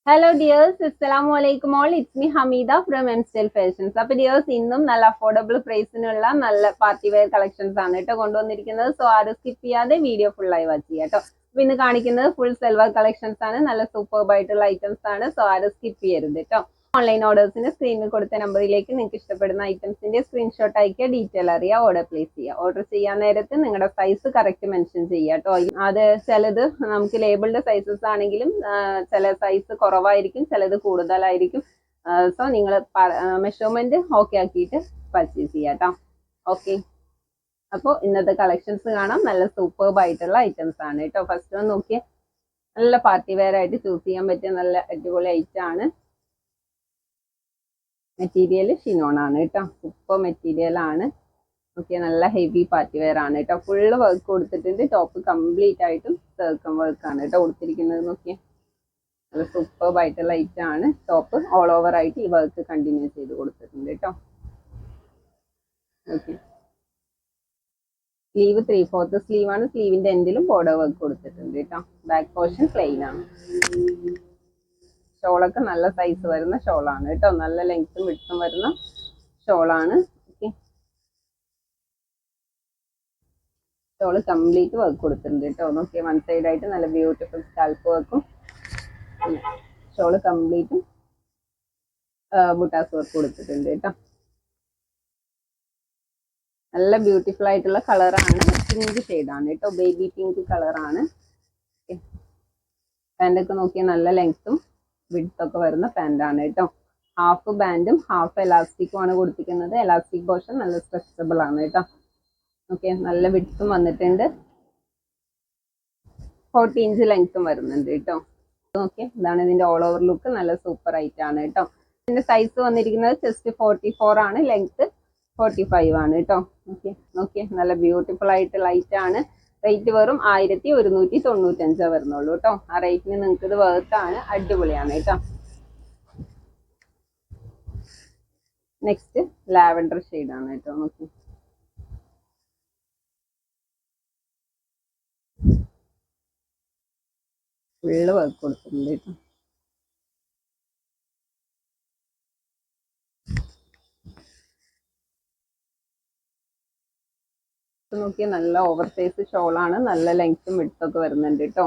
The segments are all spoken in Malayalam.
ഹലോ ഡിയേഴ്സ്, അസ്സലാമു അലൈക്കും all. It's me Hameeda from M style fashions. അപ്പൊ ഡിയേഴ്സ്, ഇന്നും നല്ല അഫോർഡബിൾ പ്രൈസിനുള്ള നല്ല പാർട്ടി വെയർ കളക്ഷൻസ് ആണ് കേട്ടോ കൊണ്ടുവന്നിരിക്കുന്നത്. സോ ആരും സ്കിപ്പ് ചെയ്യാതെ വീഡിയോ ഫുൾ ആയി വാച്ച് ചെയ്യാം കേട്ടോ. അപ്പൊ ഇന്ന് കാണിക്കുന്നത് ഫുൾ സെൽവർ കളക്ഷൻസ് ആണ്. നല്ല സൂപ്പർബ് ആയിട്ടുള്ള ഐറ്റംസ് ആണ്. സോ ആരും സ്കിപ്പ് ചെയ്യരുത് കേട്ടോ. ഓൺലൈൻ ഓർഡേഴ്സിന് സ്ക്രീനിൽ കൊടുത്ത നമ്പറിലേക്ക് നിങ്ങൾക്ക് ഇഷ്ടപ്പെടുന്ന ഐറ്റംസിന്റെ സ്ക്രീൻഷോട്ട് അയക്കുക, ഡീറ്റെയിൽ അറിയാം, ഓർഡർ പ്ലേസ് ചെയ്യുക. ഓർഡർ ചെയ്യാൻ നേരത്ത് നിങ്ങളുടെ സൈസ് കറക്റ്റ് മെൻഷൻ ചെയ്യുക കേട്ടോ. അത് ചിലത് നമുക്ക് ലേബിൾഡ് സൈസസ് ആണെങ്കിലും ചില സൈസ് കുറവായിരിക്കും, ചിലത് കൂടുതലായിരിക്കും. സോ നിങ്ങൾ മെഷർമെന്റ് ഓക്കെ ആക്കിയിട്ട് പർച്ചേസ് ചെയ്യാം കേട്ടോ. ഓക്കെ, അപ്പോൾ ഇന്നത്തെ കളക്ഷൻസ് കാണാം. നല്ല സൂപ്പർബ് ആയിട്ടുള്ള ഐറ്റംസ് ആണ് കേട്ടോ. ഫസ്റ്റ് ഒന്ന് നോക്കിയേ, നല്ല പാർട്ടി വെയർ ആയിട്ട് ചൂസ് ചെയ്യാൻ പറ്റിയ നല്ല അടിപൊളി ഐറ്റം ആണ്. മെറ്റീരിയൽ ഷിനോൺ ആണ് കേട്ടോ. സൂപ്പർ മെറ്റീരിയൽ ആണ്. ഓക്കെ, നല്ല ഹെവി പാർട്ടി വെയർ ആണ് കേട്ടോ. ഫുള്ള് വർക്ക് കൊടുത്തിട്ടുണ്ട്. ടോപ്പ് കംപ്ലീറ്റ് ആയിട്ടും സർക്കം വർക്ക് ആണ് കേട്ടോ കൊടുത്തിരിക്കുന്നത്. നോക്കിയേ, നല്ല സൂപ്പർബ് ആയിട്ടുള്ള ഐറ്റം ആണ്. ടോപ്പ് ഓൾ ഓവർ ആയിട്ട് ഈ വർക്ക് കണ്ടിന്യൂ ചെയ്ത് കൊടുത്തിട്ടുണ്ട് കേട്ടോ. ഓക്കെ, സ്ലീവ് 3/4 സ്ലീവ് ആണ്. സ്ലീവിന്റെ എൻഡിലും ബോർഡർ വർക്ക് കൊടുത്തിട്ടുണ്ട് കേട്ടോ. ബാക്ക് പോർഷൻ പ്ലെയിൻ ആണ്. ഷോളൊക്കെ നല്ല സൈസ് വരുന്ന ഷോളാണ് കേട്ടോ. നല്ല ലെങ്ത്തും വിഡ്ത്തും വരുന്ന ഷോളാണ്. ഓക്കെ, ഷോള് കംപ്ലീറ്റ് വർക്ക് കൊടുത്തിട്ടുണ്ട് കേട്ടോ. നോക്കിയാൽ വൺ സൈഡ് ആയിട്ട് നല്ല ബ്യൂട്ടിഫുൾ സ്കാൽപ്പ് വർക്കും, ഷോള് കംപ്ലീറ്റും ബുട്ടാസ് വർക്ക് കൊടുത്തിട്ടുണ്ട് കേട്ടോ. നല്ല ബ്യൂട്ടിഫുൾ ആയിട്ടുള്ള കളറാണ്. പിങ്ക് ഷെയ്ഡാണ് കേട്ടോ. ബേബി പിങ്ക് കളറാണ്. പാൻറ്റൊക്കെ നോക്കിയാൽ നല്ല ലെങ്ത്തും വിഡ്ത്തൊക്കെ വരുന്ന പാൻറ്റാണ് കേട്ടോ. ഹാഫ് ബാൻഡും ഹാഫ് എലാസ്റ്റിക്കും ആണ് കൊടുത്തിരിക്കുന്നത്. എലാസ്റ്റിക് പോർഷൻ നല്ല സ്ട്രെച്ചബിൾ ആണ് കേട്ടോ. ഓക്കെ, നല്ല വിഡ്ത്തും വന്നിട്ടുണ്ട്. 40 ഇഞ്ച് ലെങ്ത്തും വരുന്നുണ്ട് കേട്ടോ. ഓക്കെ, ഇതാണ് ഇതിന്റെ ഓൾ ഓവർ ലുക്ക്. നല്ല സൂപ്പർ ആയിട്ട് ആണ് കേട്ടോ. ഇതിന്റെ സൈസ് വന്നിരിക്കുന്നത് ചെസ്റ്റ് 44 ആണ്, ലെങ്ത് 45 ആണ് കേട്ടോ. ഓക്കെ, നോക്കിയേ, നല്ല ബ്യൂട്ടിഫുൾ ആയിട്ട് ലൈറ്റ് ആണ്. റേറ്റ് വെറും 1195 വരുന്നുള്ളൂ കേട്ടോ. ആ റേറ്റിന് നിങ്ങൾക്ക് ഇത് വേർത്താണ്. അടിപൊളിയാണ് കേട്ടോ. നെക്സ്റ്റ് ലാവൻഡർ ഷെയ്ഡാണ് കേട്ടോ. നോക്കി, ഫുള്ള് വർക്ക് കൊടുത്തിട്ടുണ്ട് കേട്ടോ. നോക്കിയാൽ നല്ല ഓവർ സൈസ് ഷോളാണ്. നല്ല ലെങ്ത്തും വിഡ്ത്തൊക്കെ വരുന്നുണ്ട് കേട്ടോ.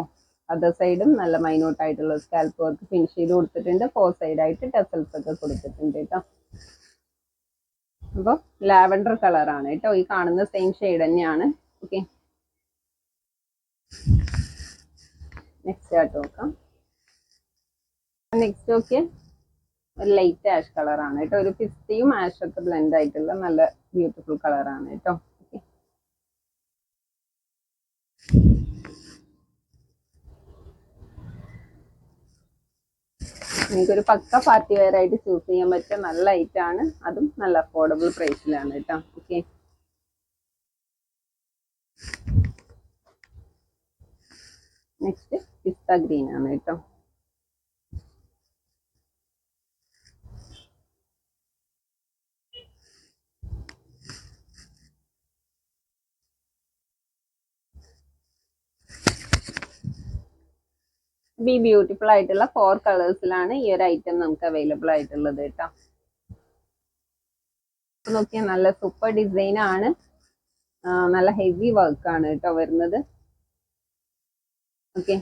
അതർ സൈഡും നല്ല മൈന്യൂട്ട് ആയിട്ടുള്ള സ്കാൽപ്പ് വർക്ക് ഫിനിഷ് ചെയ്ത് കൊടുത്തിട്ടുണ്ട്. 4 സൈഡായിട്ട് ടെസൽസ് ഒക്കെ കൊടുത്തിട്ടുണ്ട് കേട്ടോ. അപ്പോൾ ലാവൻഡർ കളറാണ് കേട്ടോ. ഈ കാണുന്ന സെയിം ഷെയ്ഡ് തന്നെയാണ്. ഓക്കെ, നെക്സ്റ്റ് ആയിട്ട് നോക്കാം. നെക്സ്റ്റ് നോക്കിയാൽ ഒരു ലൈറ്റ് ആഷ് കളറാണ് കേട്ടോ. ഒരു പിസ്തയും ആഷൊക്കെ ബ്ലെൻഡ് ആയിട്ടുള്ള നല്ല ബ്യൂട്ടിഫുൾ കളറാണ് കേട്ടോ. നിങ്ങൾക്കൊരു പക്ക പാർട്ടി വെയർ ആയിട്ട് ചൂസ് ചെയ്യാൻ പറ്റിയ നല്ല ഐറ്റം ആണ്. അതും നല്ല അഫോർഡബിൾ പ്രൈസിലാണ് കേട്ടോ. ഓക്കെ, നെക്സ്റ്റ് പിസ്ത ഗ്രീൻ ആണ് കേട്ടോ. ഈ ബ്യൂട്ടിഫുൾ ആയിട്ടുള്ള 4 കളേഴ്സിലാണ് ഈ ഒരു ഐറ്റം നമുക്ക് അവൈലബിൾ ആയിട്ടുള്ളത് കേട്ടോ. നോക്കിയാൽ നല്ല സൂപ്പർ ഡിസൈൻ ആണ്. നല്ല ഹെവി വർക്കാണ് കേട്ടോ വരുന്നത്. ഓക്കെ,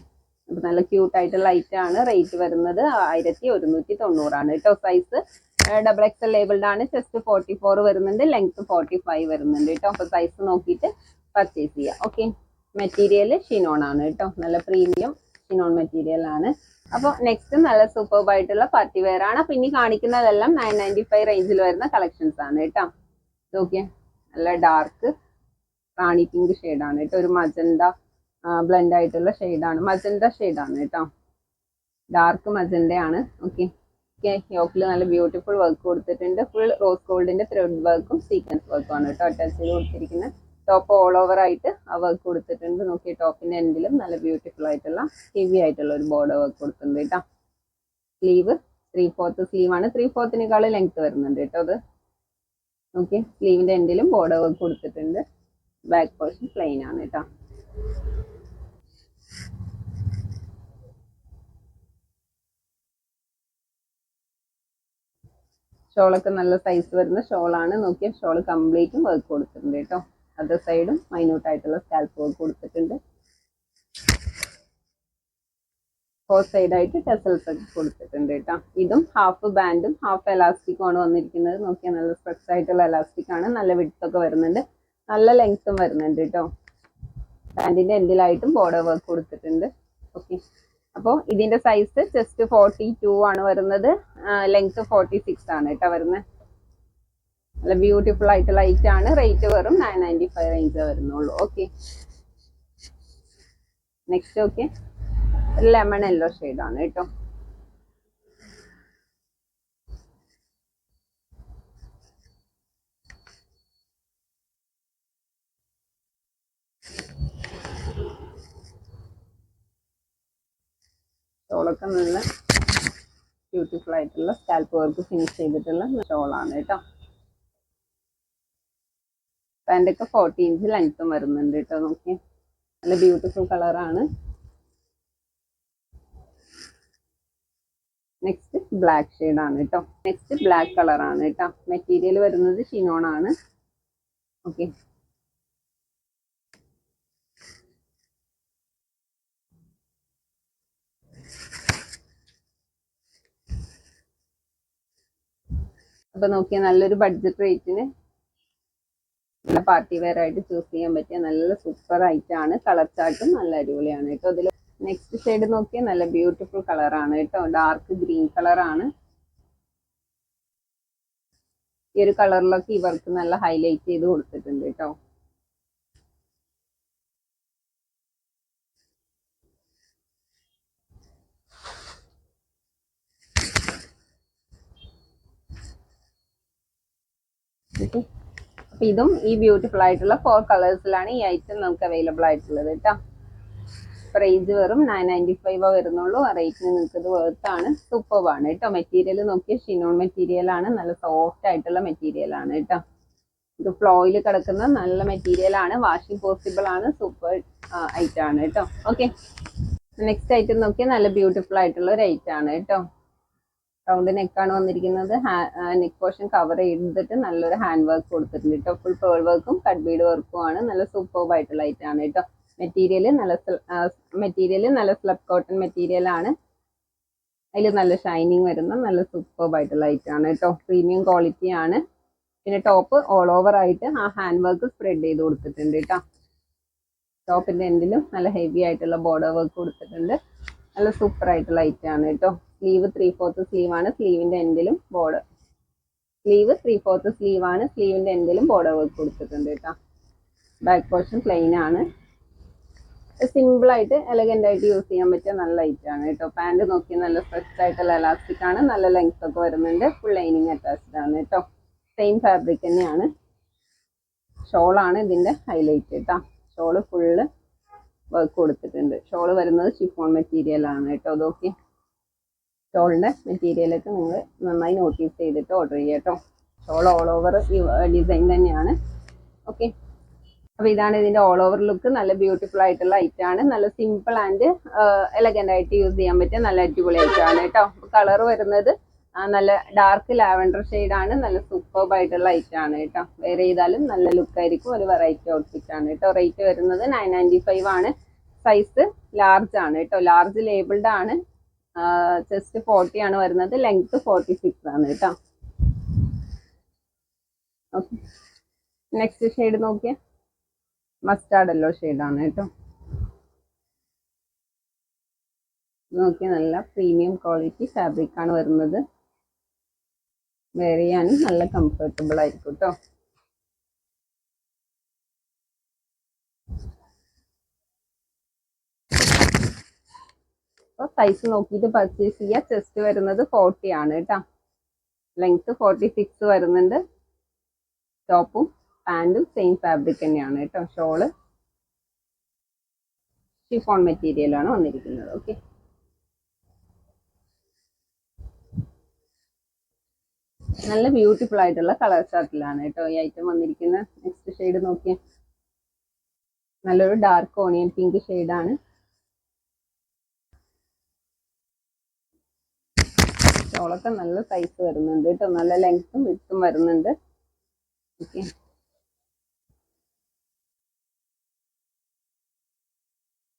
അപ്പൊ നല്ല ക്യൂട്ട് ആയിട്ടുള്ള ഐറ്റം ആണ്. റേറ്റ് വരുന്നത് 1190 ആണ് കേട്ടോ. സൈസ് XXL ലേബിൾഡ് ആണ്. ചെസ്റ്റ് 44 വരുന്നുണ്ട്, ലെങ്ത് 45 വരുന്നുണ്ട് കേട്ടോ. അപ്പൊ സൈസ് നോക്കിയിട്ട് പർച്ചേസ് ചെയ്യാം. ഓക്കെ, മെറ്റീരിയൽ ഷിനോൺ ആണ് കേട്ടോ. നല്ല പ്രീമിയം ഷിനോൺ മെറ്റീരിയൽ ആണ്. അപ്പോൾ നെക്സ്റ്റ് നല്ല സൂപ്പർബ് ആയിട്ടുള്ള പാർട്ടി വെയർ ആണ്. അപ്പൊ ഇനി കാണിക്കുന്നതെല്ലാം 995 റേഞ്ചിൽ വരുന്ന കളക്ഷൻസ് ആണ് കേട്ടോ. ഓക്കെ, നല്ല ഡാർക്ക് റാണി പിങ്ക് ഷെയ്ഡാണ് കേട്ടോ. ഒരു മജന്ത ബ്ലെൻഡ് ആയിട്ടുള്ള ഷെയ്ഡാണ്. മജന്ത ഷെയ്ഡാണ് കേട്ടോ. ഡാർക്ക് മജന്ത ആണ്. ഓക്കെ, യോക്കിൽ നല്ല ബ്യൂട്ടിഫുൾ വർക്ക് കൊടുത്തിട്ടുണ്ട്. ഫുൾ റോസ് ഗോൾഡിന്റെ ത്രെഡ് വർക്കും സീക്വൻസ് വർക്കും ആണ് കേട്ടോ അറ്റാച്ച് ചെയ്ത് കൊടുത്തിരിക്കുന്നത്. ടോപ്പ് ഓൾ ഓവർ ആയിട്ട് ആ വർക്ക് കൊടുത്തിട്ടുണ്ട്. നോക്കി, ടോപ്പിന്റെ എൻഡിലും നല്ല ബ്യൂട്ടിഫുൾ ആയിട്ടുള്ള ഹെവി ആയിട്ടുള്ള ഒരു ബോർഡർ വർക്ക് കൊടുത്തിട്ടുണ്ട് കേട്ടോ. സ്ലീവ് 3/4 സ്ലീവ് ആണ്. 3/4 ലെങ്ത് വരുന്നുണ്ട് കേട്ടോ അത്. ഓക്കെ, സ്ലീവിന്റെ എൻഡിലും ബോർഡർ വർക്ക് കൊടുത്തിട്ടുണ്ട്. ബാക്ക് പോർഷൻ പ്ലെയിൻ ആണ് കേട്ടോ. ഷോളൊക്കെ നല്ല സൈസ് വരുന്ന ഷോളാണ്. നോക്കിയാൽ ഷോൾ കംപ്ലീറ്റും വർക്ക് കൊടുത്തിട്ടുണ്ട് കേട്ടോ. അതർ സൈഡും മൈന്യൂട്ടായിട്ടുള്ള സ്കാൽപ്പ് വർക്ക് കൊടുത്തിട്ടുണ്ട്. 4 സൈഡായിട്ട് ടെസൽസ് ഒക്കെ കൊടുത്തിട്ടുണ്ട് കേട്ടോ. ഇതും ഹാഫ് ബാൻഡും ഹാഫ് എലാസ്റ്റിക്കും ആണ് വന്നിരിക്കുന്നത്. നോക്കിയാൽ നല്ല സ്ട്രെച്ച് ആയിട്ടുള്ള എലാസ്റ്റിക് ആണ്. നല്ല വിഡ്ത്ത് ഒക്കെ വരുന്നുണ്ട്, നല്ല ലെങ്ത്തും വരുന്നുണ്ട് കേട്ടോ. പാൻറ്റിന്റെ എൻഡിലായിട്ടും ബോർഡർ വർക്ക് കൊടുത്തിട്ടുണ്ട്. ഓക്കെ, അപ്പോൾ ഇതിന്റെ സൈസ് ചെസ്റ്റ് 42 ആണ് വരുന്നത്, ലെങ്ത് 46 ആണ് കേട്ടോ വരുന്നത്. നല്ല ബ്യൂട്ടിഫുൾ ആയിട്ടുള്ള ലൈറ്റ് ആണ്. റേറ്റ് വെറും 995 റേഞ്ച് വരുന്നുള്ളൂ. Okay, next okay lemon yellow ആണ് കേട്ടോ. ഷോളൊക്കെ നല്ല ബ്യൂട്ടിഫുൾ ആയിട്ടുള്ള സ്കാൽപ്പ് വർക്ക് ഫിനിഷ് ചെയ്തിട്ടുള്ള ഷോളാണ് കേട്ടോ. പാൻറ്റൊക്കെ 40 ഇഞ്ച് ലെങ്ത്തും വരുന്നുണ്ട് കേട്ടോ. നോക്കി നല്ല ബ്യൂട്ടിഫുൾ കളറാണ്. നെക്സ്റ്റ് ബ്ലാക്ക് ഷെയ്ഡാണ് കേട്ടോ. നെക്സ്റ്റ് ബ്ലാക്ക് കളറാണ് കേട്ടോ. മെറ്റീരിയൽ വരുന്നത് ഷിനോൺ ആണ്. ഓക്കെ, അപ്പൊ നോക്കിയാൽ നല്ലൊരു ബഡ്ജറ്റ് റേറ്റിന് നല്ല പാർട്ടി വെയർ ആയിട്ട് ചൂസ് ചെയ്യാൻ പറ്റിയ നല്ല സൂപ്പർ ഐറ്റാണ്. കളർ ചാർട്ടും നല്ല അടിപൊളിയാണ് കേട്ടോ. അതിൽ നെക്സ്റ്റ് ഷെയ്ഡ് നോക്കിയാൽ നല്ല ബ്യൂട്ടിഫുൾ കളറാണ് കേട്ടോ. ഡാർക്ക് ഗ്രീൻ കളറാണ്. ഈ ഒരു കളറിലൊക്കെ ഇവർക്ക് നല്ല ഹൈലൈറ്റ് ചെയ്ത് കൊടുത്തിട്ടുണ്ട് കേട്ടോ. അപ്പൊ ഇതും ഈ ബ്യൂട്ടിഫുൾ ആയിട്ടുള്ള 4 കളേഴ്സിലാണ് ഈ ഐറ്റം നമുക്ക് അവൈലബിൾ ആയിട്ടുള്ളത് കേട്ടോ. റേഞ്ച് വെറും 995 വരുന്നുള്ളൂ. ആ റേറ്റിന് നിങ്ങൾക്ക് ഇത് വേർത്താണ്, സൂപ്പർബാണ് കേട്ടോ. മെറ്റീരിയൽ നോക്കിയാൽ ഷിനോൺ മെറ്റീരിയൽ ആണ്. നല്ല സോഫ്റ്റ് ആയിട്ടുള്ള മെറ്റീരിയൽ ആണ് കേട്ടോ. ഇത് ഫ്ലോയിൽ കിടക്കുന്ന നല്ല മെറ്റീരിയൽ ആണ്. വാഷിംഗ് പോസിബിൾ ആണ്. സൂപ്പർ ഐറ്റം ആണ് കേട്ടോ. ഓക്കെ, നെക്സ്റ്റ് ഐറ്റം നോക്കിയാൽ നല്ല ബ്യൂട്ടിഫുൾ ആയിട്ടുള്ള ഒരു ഐറ്റം ആണ് കേട്ടോ. റൗണ്ട് നെക്കാണ് വന്നിരിക്കുന്നത്. നെക്ക് പോർഷൻ കവർ ചെയ്തിട്ട് നല്ലൊരു ഹാൻഡ് വർക്ക് കൊടുത്തിട്ടുണ്ട് കേട്ടോ. ഫുൾ പേൾ വർക്കും കട്ട് ബീഡ് വർക്കും ആണ്. നല്ല സൂപ്പർബ് ആയിട്ടുള്ള ഐറ്റം ആണ് കേട്ടോ. മെറ്റീരിയൽ നല്ല സ്ലബ് കോട്ടൺ മെറ്റീരിയൽ ആണ്. അതിൽ നല്ല ഷൈനിങ് വരുന്ന നല്ല സൂപ്പർബ് ആയിട്ടുള്ള ഐറ്റം ആണ് കേട്ടോ. പ്രീമിയം ക്വാളിറ്റി ആണ്. പിന്നെ ടോപ്പ് ഓൾ ഓവർ ആയിട്ട് ആ ഹാൻഡ് വർക്ക് സ്പ്രെഡ് ചെയ്ത് കൊടുത്തിട്ടുണ്ട് കേട്ടോ. ടോപ്പിന്റെ എൻഡിലും നല്ല ഹെവി ആയിട്ടുള്ള ബോർഡർ വർക്ക് കൊടുത്തിട്ടുണ്ട്. നല്ല സൂപ്പർ ആയിട്ടുള്ള ഐറ്റം ആണ് കേട്ടോ. സ്ലീവ് 3/4 സ്ലീവ് ആണ്. സ്ലീവിന്റെ എൻഡിലും ബോർഡർ സ്ലീവ് 3/4 സ്ലീവ് ആണ്. സ്ലീവിന്റെ എൻഡിലും ബോർഡർ വർക്ക് കൊടുത്തിട്ടുണ്ട് കേട്ടോ. ബാക്ക് പോർഷൻ പ്ലെയിൻ ആണ്. സിമ്പിൾ ആയിട്ട് എലഗന്റ് ആയിട്ട് യൂസ് ചെയ്യാൻ പറ്റിയ നല്ല ഐറ്റം ആണ് കേട്ടോ. പാന്റ് നോക്കി നല്ല സ്ട്രെച്ച് ആയിട്ടുള്ള എലാസ്റ്റിക് ആണ്. നല്ല ലെങ്ത് ഒക്കെ വരുന്നുണ്ട്. ഫുൾ ലൈനിങ് അറ്റാച്ച്ഡ് ആണ് കേട്ടോ. സെയിം ഫാബ്രിക് തന്നെയാണ്. ഷോളാണ് ഇതിന്റെ ഹൈലൈറ്റ് കേട്ടോ. ഷോള് ഫുള്ള് വർക്ക് കൊടുത്തിട്ടുണ്ട്. ഷോള് വരുന്നത് ഷിഫോൺ മെറ്റീരിയൽ ആണ് കേട്ടോ. അതൊക്കെ ഷോളിന്റെ മെറ്റീരിയലൊക്കെ നിങ്ങൾ നന്നായി നോട്ടീസ് ചെയ്തിട്ട് ഓർഡർ ചെയ്യുക കേട്ടോ. ഷോൾ ഓൾ ഓവർ ഡിസൈൻ തന്നെയാണ്. ഓക്കെ, അപ്പൊ ഇതാണ് ഇതിന്റെ ഓൾ ഓവർ ലുക്ക്. നല്ല ബ്യൂട്ടിഫുൾ ആയിട്ടുള്ള ഐറ്റം ആണ്. നല്ല സിമ്പിൾ ആൻഡ് എലഗന്റ് ആയിട്ട് യൂസ് ചെയ്യാൻ പറ്റിയ നല്ല അടിപൊളി ഐറ്റം ആണ് കേട്ടോ. കളർ വരുന്നത് നല്ല ഡാർക്ക് ലാവൻഡർ ഷെയ്ഡ് ആണ്. നല്ല സൂപ്പർബ് ആയിട്ടുള്ള ഐറ്റം ആണ് കേട്ടോ. വെയർ ചെയ്താലും നല്ല ലുക്ക് ആയിരിക്കും. ഒരു വെറൈറ്റി ഔട്ട്ഫിറ്റ് ആണ് കേട്ടോ. റേറ്റ് വരുന്നത് 995 ആണ്. സൈസ് ലാർജ് ആണ് കേട്ടോ. ലാർജ് ലേബിൾഡ് ആണ്. ചെസ്റ്റ് 40 ആണ് വരുന്നത്. ലെങ്ത് 46 ആണ് കേട്ടോ. ഓക്കെ, നെക്സ്റ്റ് ഷെയ്ഡ് നോക്കിയേ, മസ്റ്റാർഡ് യെല്ലോ ഷെയ്ഡാണ് കേട്ടോ. നോക്കിയാൽ നല്ല പ്രീമിയം ക്വാളിറ്റി ഫാബ്രിക് ആണ് വരുന്നത്. വെയർ ചെയ്യാനും നല്ല കംഫർട്ടബിൾ ആയിരിക്കും കേട്ടോ. അപ്പോൾ സൈസ് നോക്കിയിട്ട് പർച്ചേസ് ചെയ്യുക. ചെസ്റ്റ് വരുന്നത് 40 ആണ് കേട്ടോ. ലെങ്ത് 46 വരുന്നുണ്ട്. ടോപ്പും പാൻറ്റും സെയിം ഫാബ്രിക് തന്നെയാണ് കേട്ടോ. ഷോള് ഷിഫോൺ മെറ്റീരിയൽ ആണ് വന്നിരിക്കുന്നത്. ഓക്കെ, നല്ല ബ്യൂട്ടിഫുൾ ആയിട്ടുള്ള കളർ ചാർട്ടിലാണ് കേട്ടോ ഈ ഐറ്റം വന്നിരിക്കുന്നത്. നെക്സ്റ്റ് ഷെയ്ഡ് നോക്കിയേ, നല്ലൊരു ഡാർക്ക് ഓണിയൻ പിങ്ക് ഷെയ്ഡാണ്. ഷോളൊക്കെ നല്ല സൈസ് വരുന്നുണ്ട് കേട്ടോ, നല്ല ലെങ്ത്തും വിഡ്ത്തും വരുന്നുണ്ട്.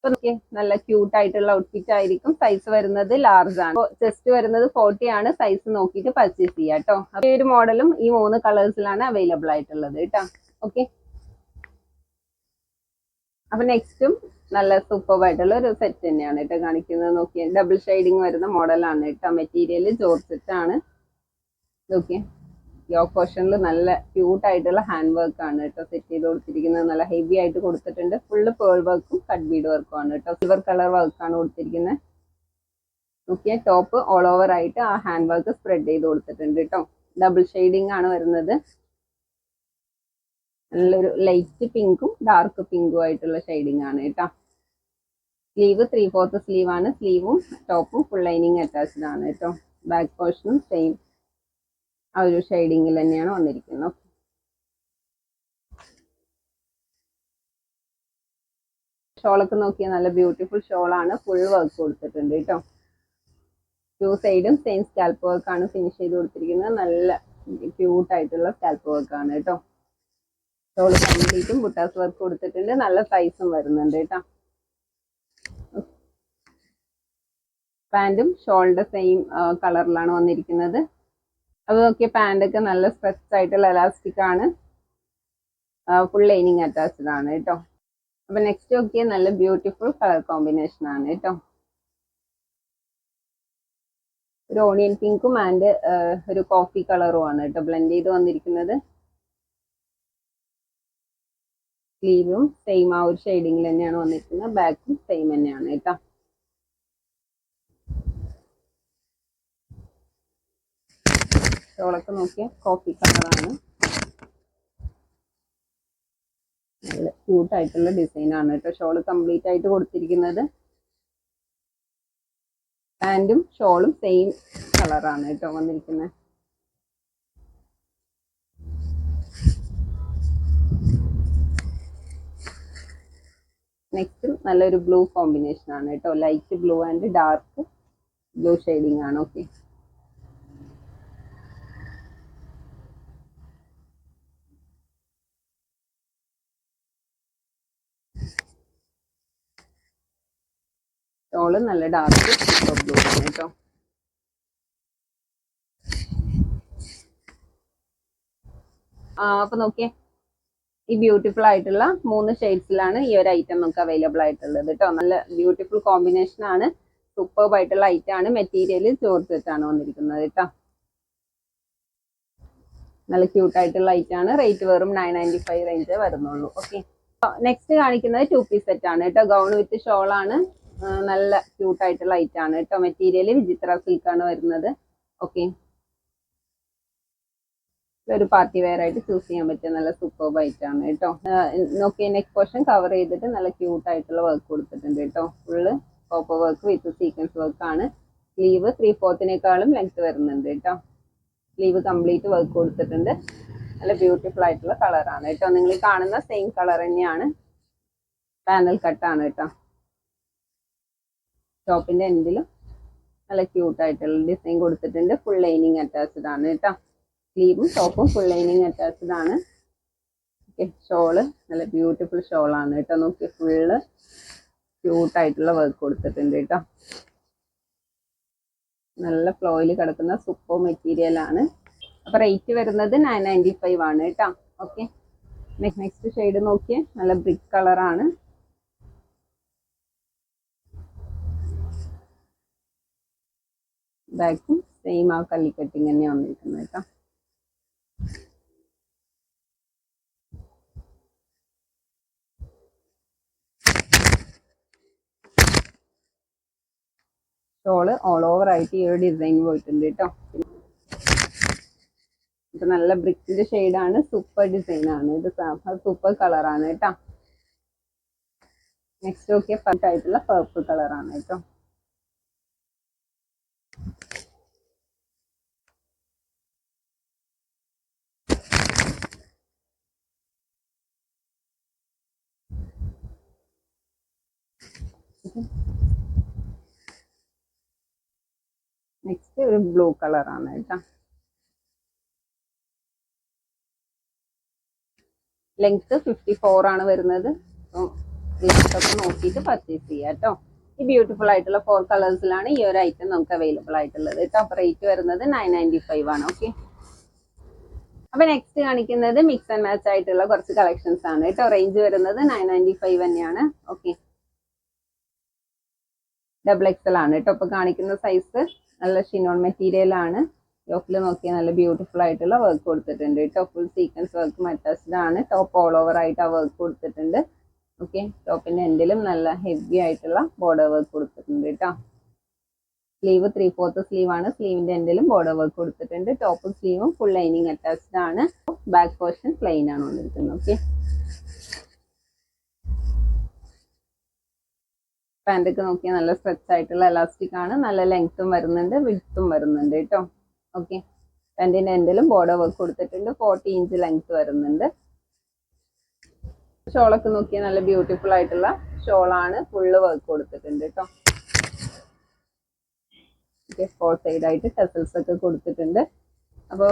ഓക്കെ, നല്ല ക്യൂട്ട് ആയിട്ടുള്ള ഔട്ട്ഫിറ്റ് ആയിരിക്കും. സൈസ് വരുന്നത് ലാർജ് ആണ്. ചെസ്റ്റ് വരുന്നത് 40 ആണ്. സൈസ് നോക്കിയിട്ട് പർച്ചേസ് ചെയ്യാം കേട്ടോ. ഈ ഒരു മോഡലും ഈ 3 കളേഴ്സിലാണ് അവൈലബിൾ ആയിട്ടുള്ളത് കേട്ടോ. ഓക്കെ, അപ്പൊ നെക്സ്റ്റും നല്ല സൂപ്പർ ആയിട്ടുള്ള ഒരു സെറ്റ് തന്നെയാണ് കേട്ടോ കാണിക്കുന്നത്. നോക്കിയാൽ ഡബിൾ ഷെയ്ഡിങ് വരുന്ന മോഡലാണ് കേട്ടോ. മെറ്റീരിയൽ ജോർജറ്റ് ആണ്. ഓക്കെ, യോക്ക് പോർഷനിൽ നല്ല ക്യൂട്ട് ആയിട്ടുള്ള ഹാൻഡ് വർക്ക് ആണ് കേട്ടോ സെറ്റ് ചെയ്ത് കൊടുത്തിരിക്കുന്നത്. നല്ല ഹെവി ആയിട്ട് കൊടുത്തിട്ടുണ്ട്. ഫുള്ള് പേൾ വർക്കും കട്ട് ബീഡ് വർക്കും ആണ് കേട്ടോ. സിൽവർ കളർ വർക്കാണ് കൊടുത്തിരിക്കുന്നത്. ഓക്കെ, ടോപ്പ് ഓൾ ഓവർ ആയിട്ട് ആ ഹാൻഡ് വർക്ക് സ്പ്രെഡ് ചെയ്ത് കൊടുത്തിട്ടുണ്ട് കേട്ടോ. ഡബിൾ ഷെയ്ഡിങ് ആണ് വരുന്നത്. നല്ലൊരു ലൈറ്റ് പിങ്കും ഡാർക്ക് പിങ്കും ആയിട്ടുള്ള ഷെയ്ഡിങ് ആണ് കേട്ടോ. സ്ലീവ് 3/4 സ്ലീവ് ആണ്. സ്ലീവും ടോപ്പും ഫുൾ ലൈനിങ് അറ്റാച്ച്ഡ് ആണ് കേട്ടോ. ബാക്ക് പോർഷനും സെയിം ആ ഒരു ഷെയ്ഡിങ്ങിൽ തന്നെയാണ് വന്നിരിക്കുന്നത്. ഷോളൊക്കെ നോക്കിയാൽ നല്ല ബ്യൂട്ടിഫുൾ ഷോളാണ്. ഫുൾ വർക്ക് കൊടുത്തിട്ടുണ്ട് കേട്ടോ. 2 സൈഡും സെയിം സ്കാൽപ്പ് വർക്കാണ് ഫിനിഷ് ചെയ്ത് കൊടുത്തിരിക്കുന്നത്. നല്ല ക്യൂട്ട് ആയിട്ടുള്ള സ്കാൽപ്പ് വർക്കാണ് കേട്ടോ. ഷോള് കംപ്ലീറ്റും ബുട്ടാസ് വർക്ക് കൊടുത്തിട്ടുണ്ട്. നല്ല സൈസും വരുന്നുണ്ട് കേട്ടോ. പാൻറ്റും ഷോളിന്റെ സെയിം കളറിലാണ് വന്നിരിക്കുന്നത്. അത് നോക്കിയ പാൻറ്റൊക്കെ നല്ല സ്ട്രെച്ച് ആയിട്ടുള്ള എലാസ്റ്റിക് ആണ്. ഫുൾ ലൈനിങ് അറ്റാച്ച്ഡ് ആണ് കേട്ടോ. അപ്പൊ നെക്സ്റ്റ് നോക്കിയ നല്ല ബ്യൂട്ടിഫുൾ കളർ കോമ്പിനേഷൻ ആണ് കേട്ടോ. ഒരു ഓണിയൻ പിങ്കും ആൻഡ് ഒരു കോഫി കളറും ആണ് കേട്ടോ ബ്ലെൻഡ് ചെയ്ത് വന്നിരിക്കുന്നത്. സ്ലീവും സെയിം ആ ഒരു ഷെയ്ഡിങ്ങിൽ തന്നെയാണ് വന്നിരിക്കുന്നത്. ബാക്കും സെയിം തന്നെയാണ് കേട്ടോ. ഷോളൊക്കെ നോക്കിയ കോഫി കളറാണ്. നല്ല ക്യൂട്ട് ആയിട്ടുള്ള ഡിസൈൻ ആണ് കേട്ടോ ഷോള് കംപ്ലീറ്റ് ആയിട്ട് കൊടുത്തിരിക്കുന്നത്. പാൻറ്റും ഷോളും സെയിം കളറാണ് കേട്ടോ വന്നിരിക്കുന്നത്. നെക്സ്റ്റ് നല്ലൊരു ബ്ലൂ കോമ്പിനേഷൻ ആണ് കേട്ടോ. Light blue and dark blue shading ആണ്. ഓക്കെ, ഷോള് നല്ല ഡാർക്ക് ബ്ലൂ ആണ് കേട്ടോ. അപ്പൊ നോക്കിയേ, ഈ ബ്യൂട്ടിഫുൾ ആയിട്ടുള്ള 3 ഷെയ്ഡ്സിലാണ് ഈ ഒരു ഐറ്റം നമുക്ക് അവൈലബിൾ ആയിട്ടുള്ളത് കേട്ടോ. നല്ല ബ്യൂട്ടിഫുൾ കോമ്പിനേഷൻ ആണ്. സൂപ്പർബ് ആയിട്ടുള്ള ഐറ്റം ആണ്. മെറ്റീരിയൽ ജോർജറ്റ് ആണ് വന്നിരിക്കുന്നത് കേട്ടോ. നല്ല ക്യൂട്ട് ആയിട്ടുള്ള ഐറ്റം ആണ്. റേറ്റ് വെറും 995 റേഞ്ച് വരുന്നുള്ളൂ. ഓക്കെ, നെക്സ്റ്റ് കാണിക്കുന്നത് 2 പീസ് സെറ്റ് ആണ് കേട്ടോ. ഗൗൺ വിത്ത് ഷോൾ ആണ്. നല്ല ക്യൂട്ട് ആയിട്ടുള്ള ഐറ്റം ആണ് കേട്ടോ. മെറ്റീരിയൽ വിചിത്ര സിൽക്ക് ആണ് വരുന്നത്. ഓക്കെ, ഒരു പാർട്ടി വെയർ ആയിട്ട് ചൂസ് ചെയ്യാൻ പറ്റിയ നല്ല സൂപ്പർബ് ഐറ്റം ആണ് കേട്ടോ. നോക്കിയ നെക്ക് പോർഷൻ കവർ ചെയ്തിട്ട് നല്ല ക്യൂട്ട് ആയിട്ടുള്ള വർക്ക് കൊടുത്തിട്ടുണ്ട് കേട്ടോ. Full copper work with sequence work ആണ്. സ്ലീവ് 3/4 ലെങ്ത് വരുന്നുണ്ട് കേട്ടോ. സ്ലീവ് കംപ്ലീറ്റ് വർക്ക് കൊടുത്തിട്ടുണ്ട്. നല്ല ബ്യൂട്ടിഫുൾ ആയിട്ടുള്ള കളറാണ് കേട്ടോ. നിങ്ങൾ കാണുന്ന സെയിം കളർ തന്നെയാണ്. പാനൽ കട്ടാണ് കേട്ടോ. ടോപ്പിന്റെ എൻഡിലും നല്ല ക്യൂട്ട് ആയിട്ടുള്ള ഡിസൈൻ കൊടുത്തിട്ടുണ്ട്. ഫുൾ ലൈനിങ് അറ്റാച്ച്ഡ് ആണ് കേട്ടോ. സ്ലീവും ടോപ്പും ഫുൾ ലൈനിങ് അറ്റാച്ച്ഡ് ആണ്. ഓക്കെ, ഷോള് നല്ല ബ്യൂട്ടിഫുൾ ഷോളാണ് കേട്ടോ. നോക്കി ഫുള്ള് ക്യൂട്ട് ആയിട്ടുള്ള വർക്ക് കൊടുത്തിട്ടുണ്ട് കേട്ടോ. നല്ല ഫ്ലോയിൽ കിടക്കുന്ന സൂപ്പർ മെറ്റീരിയൽ ആണ്. അപ്പൊ റേറ്റ് വരുന്നത് 995 ആണ് കേട്ടോ. ഓക്കെ, നെക്സ്റ്റ് ഷെയ്ഡ് നോക്കിയേ, നല്ല ബ്രിക്ക് കളറാണ്. ബാക്കും സെയിം ആ കല്ലിക്കട്ടിങ് തന്നെ വന്നിരിക്കുന്നത് കേട്ടോ. ഷോള് ഓൾ ഓവർ ആയിട്ട് ഈ ഒരു ഡിസൈൻ പോയിട്ടുണ്ട് കേട്ടോ. ഇത് നല്ല ബ്രിക്കിന്റെ ഷെയ്ഡാണ്. സൂപ്പർ ഡിസൈൻ ആണ്. ഇത് സൂപ്പർ കളറാണ് കേട്ടോ. നെക്സ്റ്റ് നോക്കിയ ഫസ്റ്റ് ആയിട്ടുള്ള പർപ്പിൾ കളറാണ് കേട്ടോ. നെക്സ്റ്റ് ഒരു ബ്ലൂ കളറാണ് കേട്ടോ. ലെങ്ത് 54 ആണ് വരുന്നത്. അപ്പം ലെങ്ത് ഒക്കെ നോക്കിയിട്ട് പർച്ചേസ് ചെയ്യാം കേട്ടോ. ഈ ബ്യൂട്ടിഫുൾ ആയിട്ടുള്ള 4 കളേഴ്സിലാണ് ഈ ഒരു ഐറ്റം നമുക്ക് അവൈലബിൾ ആയിട്ടുള്ളത് കേട്ടോ. അപ്പോൾ റേറ്റ് വരുന്നത് 995 ആണ്. ഓക്കെ. അപ്പൊ നെക്സ്റ്റ് കാണിക്കുന്നത് മിക്സ് ആൻഡ് മാച്ച് ആയിട്ടുള്ള കുറച്ച് കളക്ഷൻസ് ആണ് കേട്ടോ. റേഞ്ച് വരുന്നത് 995 തന്നെയാണ്. ഓക്കെ. XXL ആണ് കേട്ടോ. ഇപ്പൊ കാണിക്കുന്ന സൈസ് നല്ല ഷിനോൺ മെറ്റീരിയൽ ആണ്. യോക്കിൽ നോക്കിയാൽ നല്ല ബ്യൂട്ടിഫുൾ ആയിട്ടുള്ള വർക്ക് കൊടുത്തിട്ടുണ്ട് കേട്ടോ. ഫുൾ സീക്വൻസ് വർക്കും അറ്റാച്ച്ഡ് ആണ്. ടോപ്പ് ഓൾ ഓവർ ആയിട്ട് ആ വർക്ക് കൊടുത്തിട്ടുണ്ട്. ഓക്കെ. ടോപ്പിന്റെ എൻഡിലും നല്ല ഹെവി ആയിട്ടുള്ള ബോർഡർ വർക്ക് കൊടുത്തിട്ടുണ്ട് കേട്ടോ. സ്ലീവ് 3/4 സ്ലീവ് ആണ്. സ്ലീവിന്റെ എൻഡിലും ബോർഡർ വർക്ക് കൊടുത്തിട്ടുണ്ട്. ടോപ്പും സ്ലീവും ഫുൾ ലൈനിങ് അറ്റാച്ച്ഡ് ആണ്. ബാക്ക് പോർഷൻ പ്ലെയിൻ ആണ് വന്നിരിക്കുന്നത്. ഓക്കെ. പാൻറ്റൊക്കെ നോക്കിയാൽ നല്ല സ്ട്രെച്ച് ആയിട്ടുള്ള എലാസ്റ്റിക് ആണ്. നല്ല ലെങ്ത്തും വരുന്നുണ്ട്, വിഡ്ത്തും വരുന്നുണ്ട് കേട്ടോ. ഓക്കെ. പാൻറ്റിന്റെ എൻഡിലും ബോർഡർ വർക്ക് കൊടുത്തിട്ടുണ്ട്. 40 ഇഞ്ച് ലെങ്ത് വരുന്നുണ്ട്. ഷോളൊക്കെ നോക്കിയാൽ നല്ല ബ്യൂട്ടിഫുൾ ആയിട്ടുള്ള ഷോളാണ്. ഫുള്ള് വർക്ക് കൊടുത്തിട്ടുണ്ട് കേട്ടോ. ഫോർ സൈഡ് ആയിട്ട് ടെസൽസ് ഒക്കെ കൊടുത്തിട്ടുണ്ട്. അപ്പോൾ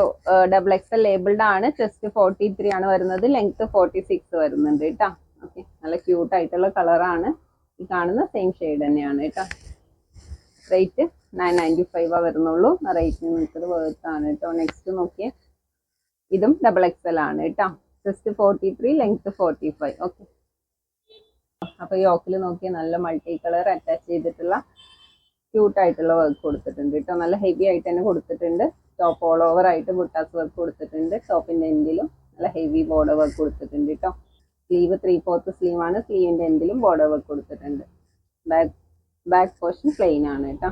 XXL ലേബിൾഡ് ആണ്. ചെസ്റ്റ് 43 ആണ് വരുന്നത്. ലെങ്ത് 46 വരുന്നുണ്ട് കേട്ടോ. ഓക്കെ. നല്ല ക്യൂട്ട് ആയിട്ടുള്ള കളറാണ്. ഈ കാണുന്ന സെയിം ഷെയ്ഡ് തന്നെയാണ് കേട്ടോ. റേറ്റ് 995 വരുന്നുള്ളൂ. റേറ്റ് നിങ്ങൾക്കത് വേർത്താണ് കേട്ടോ. നെക്സ്റ്റ് നോക്കിയേ, ഇതും XXL ആണ് കേട്ടോ. Chest 43, length 45. ഓക്കെ. അപ്പൊ യോക്കിൽ നോക്കിയാൽ നല്ല മൾട്ടി കളർ അറ്റാച്ച് ചെയ്തിട്ടുള്ള ക്യൂട്ട് ആയിട്ടുള്ള വർക്ക് കൊടുത്തിട്ടുണ്ട് കേട്ടോ. നല്ല ഹെവി ആയിട്ട് തന്നെ കൊടുത്തിട്ടുണ്ട്. ടോപ്പ് ഓൾ ഓവർ ആയിട്ട് ബുട്ടാസ് വർക്ക് കൊടുത്തിട്ടുണ്ട്. ടോപ്പിന്റെ എൻഡിലും നല്ല ഹെവി ബോർഡർ വർക്ക് കൊടുത്തിട്ടുണ്ട് കേട്ടോ. സ്ലീവ് 3/4 സ്ലീവ് ആണ്. സ്ലീവിന്റെ എൻഡിലും ബോർഡർ വർക്ക് കൊടുത്തിട്ടുണ്ട്. ബാക്ക് പോർഷൻ പ്ലെയിൻ ആണ് കേട്ടോ.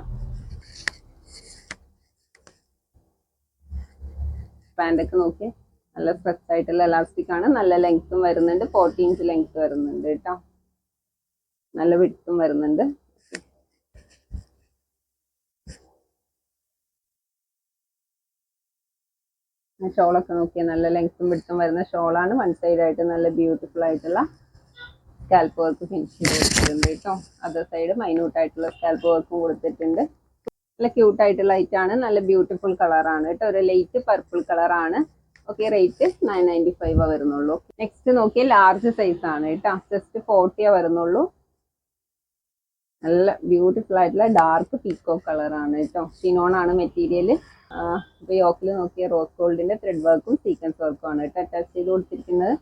പാൻറ്റൊക്കെ നോക്കി നല്ല സ്ട്രെച്ച് ആയിട്ടുള്ള എലാസ്റ്റിക് ആണ്. നല്ല ലെങ്ത്തും വരുന്നുണ്ട്. 40 ഇഞ്ച് ലെങ്ത് വരുന്നുണ്ട് കേട്ടോ. നല്ല വിഡ്ത്തും വരുന്നുണ്ട്. ഷോളൊക്കെ നോക്കിയാൽ നല്ല ലെങ്ത്തും വിഡ്ത്തും വരുന്ന ഷോളാണ്. വൺ സൈഡ് ആയിട്ട് നല്ല ബ്യൂട്ടിഫുൾ ആയിട്ടുള്ള സ്കാൽപ്പ് വർക്ക് ഫിനിഷ് ചെയ്ത് കൊടുത്തിട്ടുണ്ട് കേട്ടോ. അതർ സൈഡ് മൈന്യൂട്ട് ആയിട്ടുള്ള സ്കാൽപ്പ് വർക്കും കൊടുത്തിട്ടുണ്ട്. നല്ല ക്യൂട്ട് ആയിട്ടുള്ള ഐറ്റാണ്. നല്ല ബ്യൂട്ടിഫുൾ കളറാണ് കേട്ടോ. ഒരു ലൈറ്റ് പർപ്പിൾ കളറാണ്. ഓക്കെ. റേറ്റ് 995 വരുന്നുള്ളൂ. നെക്സ്റ്റ് നോക്കിയാൽ ലാർജ് സൈസ് ആണ് കേട്ടോ. ജസ്റ്റ് 40 വരുന്നുള്ളൂ. നല്ല ബ്യൂട്ടിഫുൾ ആയിട്ടുള്ള ഡാർക്ക് പീക്കോ കളറാണ് കേട്ടോ. ഷിനോൺ ആണ് മെറ്റീരിയൽ. ഇപ്പൊ യോക്കിൽ നോക്കിയ റോസ് ഗോൾഡിന്റെ ത്രെഡ് വർക്കും സീക്വൻസ് വർക്കും ആണ് കേട്ടോ അറ്റാച്ച് ചെയ്ത് കൊടുത്തിരിക്കുന്നത്.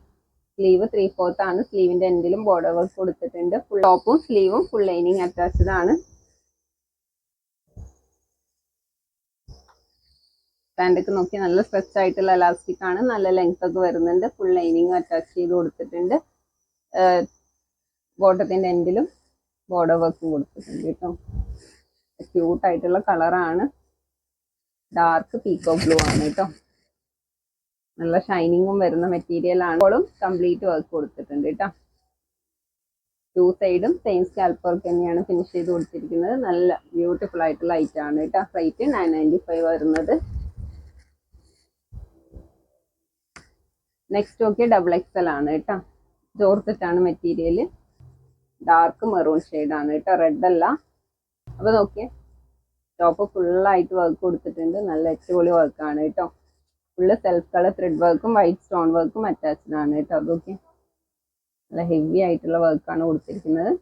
സ്ലീവ് 3/4 ആണ്. സ്ലീവിന്റെ എൻഡിലും ബോർഡർ വർക്ക് കൊടുത്തിട്ടുണ്ട്. ഫുൾ ടോപ്പും സ്ലീവും ഫുൾ ലൈനിങ് അറ്റാച്ച്ഡ് ആണ്. പാൻറ്റൊക്കെ നോക്കി നല്ല സ്ട്രെച്ച് ആയിട്ടുള്ള എലാസ്റ്റിക് ആണ്. നല്ല ലെങ്ത് ഒക്കെ വരുന്നുണ്ട്. ഫുൾ ലൈനിങ് അറ്റാച്ച് ചെയ്ത് കൊടുത്തിട്ടുണ്ട്. ബോട്ടത്തിന്റെ എൻഡിലും ബോർഡർ വർക്കും കൊടുത്തിട്ടുണ്ട് കേട്ടോ. ക്യൂട്ട് ആയിട്ടുള്ള കളറാണ്. ഡാർക്ക് പീക്കോ ബ്ലൂ ആണ് കേട്ടോ. നല്ല ഷൈനിങ്ങും വരുന്ന മെറ്റീരിയൽ ആണ്. ഇപ്പോഴും കംപ്ലീറ്റ് വർക്ക് കൊടുത്തിട്ടുണ്ട് കേട്ടോ. 2 സൈഡും സെയിം സ്കാൽപ്പ് വർക്ക് തന്നെയാണ് ഫിനിഷ് ചെയ്ത് കൊടുത്തിരിക്കുന്നത്. നല്ല ബ്യൂട്ടിഫുൾ ആയിട്ടുള്ള ഐറ്റം ആണ് കേട്ടോ. റേറ്റ് 995 വരുന്നത്. നെക്സ്റ്റ് ഒക്കെ XXL ആണ് കേട്ടോ. ജോർജറ്റ് ആണ് മെറ്റീരിയൽ. ഡാർക്ക് മെറൂൺ ആണ് കേട്ടോ. റെഡ് അല്ല. അപ്പൊ നോക്കിയേ, ടോപ്പ് ഫുള്ളായിട്ട് വർക്ക് കൊടുത്തിട്ടുണ്ട്. നല്ല അടിപൊളി വർക്കാണ് കേട്ടോ. ഫുള്ള് സെൽഫ് കളർ ത്രെഡ് വർക്കും വൈറ്റ് സ്റ്റോൺ വർക്കും അറ്റാച്ച്ഡ് ആണ് കേട്ടോ. അതൊക്കെ നല്ല ഹെവി ആയിട്ടുള്ള വർക്കാണ് കൊടുത്തിരിക്കുന്നത്.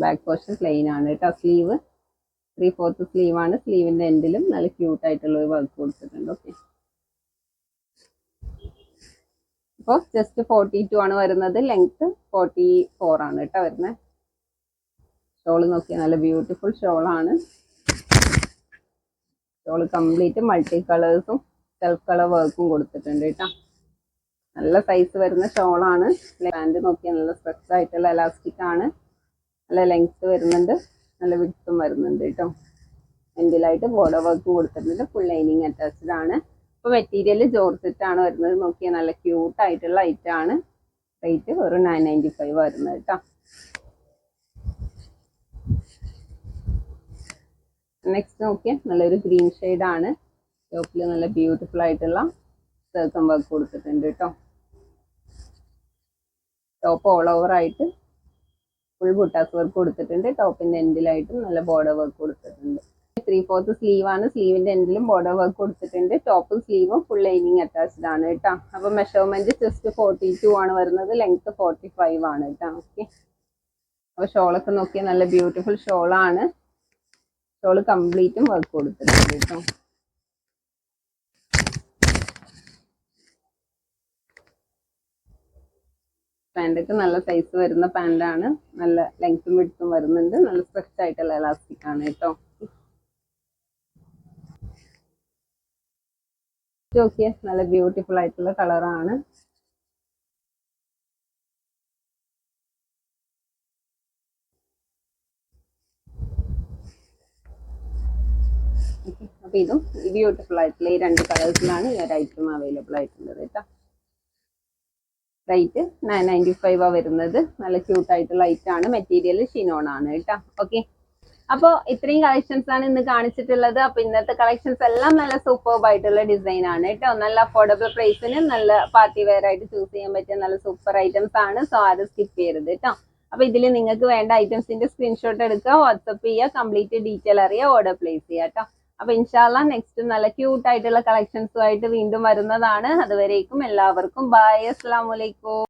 ബാക്ക് പോർഷൻ പ്ലെയിൻ ആണ് കേട്ടോ. സ്ലീവ് 3/4 സ്ലീവ് ആണ്. സ്ലീവിന്റെ എൻഡിലും നല്ല ക്യൂട്ട് ആയിട്ടുള്ള ഒരു വർക്ക് കൊടുത്തിട്ടുണ്ട്. ഓക്കെ. അപ്പോൾ ജസ്റ്റ് 42 ആണ് വരുന്നത്. ലെങ്ത് 44 ആണ് കേട്ടോ വരുന്നത്. ഷോള് നോക്കിയാൽ നല്ല ബ്യൂട്ടിഫുൾ ഷോളാണ്. ഷോള് കംപ്ലീറ്റ് മൾട്ടി കളേഴ്സും സെൽഫ് കളർ വർക്കും കൊടുത്തിട്ടുണ്ട് കേട്ടോ. നല്ല സൈസ് വരുന്ന ഷോളാണ്. പാൻറ് നോക്കിയാൽ നല്ല സ്ട്രെച്ച് ആയിട്ടുള്ള എലാസ്റ്റിക് ആണ്. നല്ല ലെങ്ത് വരുന്നുണ്ട്. നല്ല വിഡ്ത്തും വരുന്നുണ്ട് കേട്ടോ. എൻഡിലായിട്ട് ബോർഡർ വർക്കും കൊടുത്തിട്ടുണ്ട്. ഫുൾ ലൈനിങ് അറ്റാച്ച്ഡ് ആണ്. ഇപ്പോൾ മെറ്റീരിയൽ ജോർജറ്റ് ആണ് വരുന്നത്. നോക്കിയാൽ നല്ല ക്യൂട്ട് ആയിട്ടുള്ള ഐറ്റം ആണ്. റേറ്റ് ഒരു 995 വരുന്നത് കേട്ടോ. നെക്സ്റ്റ് നോക്കിയാൽ നല്ലൊരു ഗ്രീൻ ആണ്. ടോപ്പിൽ നല്ല ബ്യൂട്ടിഫുൾ ആയിട്ടുള്ള സർക്കം വർക്ക് കൊടുത്തിട്ടുണ്ട് കേട്ടോ. ടോപ്പ് ഓൾ ഓവർ ആയിട്ട് ഫുൾ ബുട്ടാസ് വർക്ക് കൊടുത്തിട്ടുണ്ട്. ടോപ്പിന്റെ എൻഡിലായിട്ടും നല്ല ബോർഡർ വർക്ക് കൊടുത്തിട്ടുണ്ട്. 3/4 സ്ലീവ് ആണ്. സ്ലീവിന്റെ എൻഡിലും ബോർഡർ വർക്ക് കൊടുത്തിട്ടുണ്ട്. ടോപ്പും സ്ലീവും ഫുൾ ലൈനിങ് അറ്റാച്ച്ഡ് ആണ് കേട്ടോ. അപ്പൊ മെഷർമെന്റ് ചെസ്റ്റ് 42 ആണ് വരുന്നത്, ലെങ്ത് 45 ആണ് കേട്ടോ. ഓക്കെ, അപ്പൊ ഷോളൊക്കെ നോക്കിയാൽ നല്ല ബ്യൂട്ടിഫുൾ ഷോളാണ്. ഷോള് കംപ്ലീറ്റും വർക്ക് കൊടുത്തിട്ടുണ്ട് കേട്ടോ. പാൻറ്റൊക്കെ നല്ല സൈസ് വരുന്ന പാൻറ്റാണ്. നല്ല ലെങ്ത്തും വിഡ്ത്തും വരുന്നുണ്ട്. നല്ല സ്ട്രെച്ച് ആയിട്ടുള്ള എലാസ്റ്റിക് ആണ് കേട്ടോ. ഓക്കെ, നല്ല ബ്യൂട്ടിഫുൾ ആയിട്ടുള്ള കളറാണ്. അപ്പൊ ഇതും ബ്യൂട്ടിഫുൾ ആയിട്ടുള്ള ഈ 2 കളേഴ്സിലാണ് ഈ ഒരു ഐറ്റം അവൈലബിൾ ആയിട്ടുള്ളത് കേട്ടോ. റേറ്റ് 995 വരുന്നത്. നല്ല ക്യൂട്ട് ആയിട്ടുള്ള ഐറ്റം ആണ്. മെറ്റീരിയൽ ഷിനോൺ ആണ് കേട്ടോ. ഓക്കെ, അപ്പോൾ ഇത്രയും കളക്ഷൻസ് ആണ് ഇന്ന് കാണിച്ചിട്ടുള്ളത്. അപ്പൊ ഇന്നത്തെ കളക്ഷൻസ് എല്ലാം നല്ല സൂപ്പർബ് ആയിട്ടുള്ള ഡിസൈൻ ആണ് കേട്ടോ. നല്ല അഫോർഡബിൾ പ്രൈസിന് നല്ല പാർട്ടി വെയർ ആയിട്ട് ചൂസ് ചെയ്യാൻ പറ്റിയ നല്ല സൂപ്പർ ഐറ്റംസ് ആണ്. സോ ആരും സ്കിപ്പ് ചെയ്യരുത് കേട്ടോ. അപ്പൊ ഇതിൽ നിങ്ങൾക്ക് വേണ്ട ഐറ്റംസിന്റെ സ്ക്രീൻഷോട്ട് എടുക്കുക, വാട്സപ്പ് ചെയ്യുക, കംപ്ലീറ്റ് ഡീറ്റെയിൽ അറിയുക, ഓർഡർ പ്ലേസ് ചെയ്യുക കേട്ടോ. അപ്പൊ ഇൻഷാല്ല നെക്സ്റ്റ് നല്ല ക്യൂട്ട് ആയിട്ടുള്ള കളക്ഷൻസുമായിട്ട് വീണ്ടും വരുന്നതാണ്. അതുവരേക്കും എല്ലാവർക്കും ബൈ, അസ്സലാമു അലൈക്കും.